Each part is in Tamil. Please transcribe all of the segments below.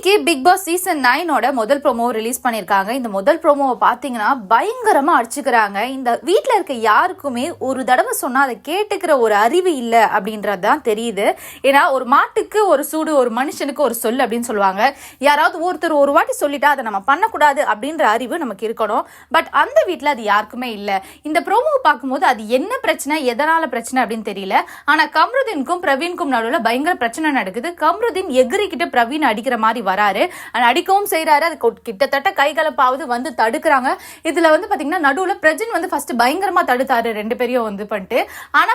இன்னைக்கு பிக் பாஸ் சீசன் 9 முதல் ப்ரோமோ ரிலீஸ் பண்ணியிருக்காங்க. இந்த முதல் ப்ரோமோவை பார்த்தீங்கன்னா பயங்கரமா அடிச்சுக்கிறாங்க. இந்த வீட்டில் இருக்க யாருக்குமே ஒரு தடவை சொன்னா அதை கேட்டுக்கிற ஒரு அறிவு இல்லை அப்படின்றது தான் தெரியுது. ஏன்னா ஒரு மாட்டுக்கு ஒரு சூடு, ஒரு மனுஷனுக்கு ஒரு சொல் அப்படின்னு சொல்லுவாங்க. யாராவது ஒருத்தர் ஒரு வாட்டி சொல்லிட்டா அதை நம்ம பண்ணக்கூடாது அப்படின்ற அறிவு நமக்கு இருக்கணும். பட் அந்த வீட்டில் அது யாருக்குமே இல்லை. இந்த ப்ரோமோவை பார்க்கும்போது அது என்ன பிரச்சனை, எதனால பிரச்சனை அப்படின்னு தெரியல. ஆனா கம்ருதீனுக்கும் பிரவீனுக்கும் நடுவில் பயங்கர பிரச்சனை நடக்குது. கம்ருதீன் எகிரிக்கிட்டு பிரவீன் அடிக்கிற மாதிரி வராரு, அடிக்கவும் செய்யறாரு. அது கிட்டத்தட்ட கைகலப்பாவது வந்து தடுக்கிறாங்க. இதுல வந்து பாத்தீங்கன்னா நடுவுல பிரஜின் வந்து ஃபர்ஸ்ட் பயங்கரமா தடுத்தாரு ரெண்டு பேரையும் வந்து பண்ணிட்டு. ஆனா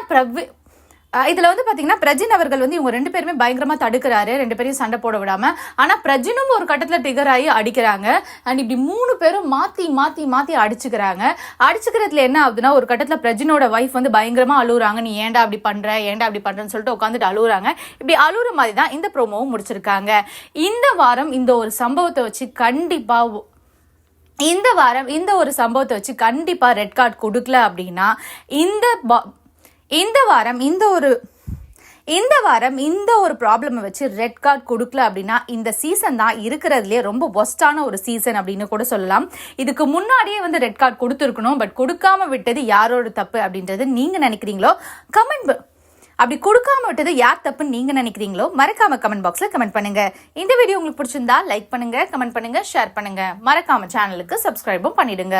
இதுல வந்து பாத்தீங்கன்னா பிரஜின் அவர்கள் வந்து இவங்க ரெண்டு பேருமே பயங்கரமா தடுக்கிறாரு, ரெண்டு பேரையும் சண்டை போட விடாம. ஆனா பிரஜினும் ஒரு கட்டத்துல டிகர் ஆகி அடிக்கிறாங்க. அண்ட் இப்படி மூணு பேரும் மாத்தி மாத்தி மாத்தி அடிச்சுக்கிறாங்க. அடிச்சுக்கிறதுல என்ன ஆகுதுன்னா, ஒரு கட்டத்துல பிரஜினோட வைஃப் வந்து பயங்கரமா அழுகுறாங்க. நீ ஏன்டா அப்படி பண்ற, ஏன்டா அப்படி பண்றன்னு சொல்லிட்டு உட்காந்துட்டு அழுகுறாங்க. இப்படி அழுகுற மாதிரி தான் இந்த ப்ரோமோவும் முடிச்சிருக்காங்க. இந்த வாரம் இந்த ஒரு சம்பவத்தை வச்சு கண்டிப்பா ரெட் கார்டு கொடுக்கல அப்படின்னா இந்த வாரம் இந்த ஒரு ப்ராப்ளமை வச்சு ரெட் கார்டு கொடுக்கல அப்படின்னா இந்த சீசன் தான் இருக்கிறதுலே ரொம்ப ஒஸ்டான ஒரு சீசன் அப்படின்னு கூட சொல்லலாம். இதுக்கு முன்னாடியே வந்து ரெட் கார்டு கொடுத்துருக்கணும். பட் கொடுக்காம விட்டது யாரோட தப்பு அப்படின்றது நீங்க நினைக்கிறீங்களோ அப்படி கொடுக்காம விட்டது யார் தப்புன்னு நீங்க நினைக்கிறீங்களோ மறக்காம கமெண்ட் பாக்ஸ்ல கமெண்ட் பண்ணுங்க. இந்த வீடியோ உங்களுக்கு பிடிச்சிருந்தா லைக் பண்ணுங்க, கமெண்ட் பண்ணுங்க, ஷேர் பண்ணுங்க. மறக்காம சேனலுக்கு சப்ஸ்கிரைபும் பண்ணிடுங்க.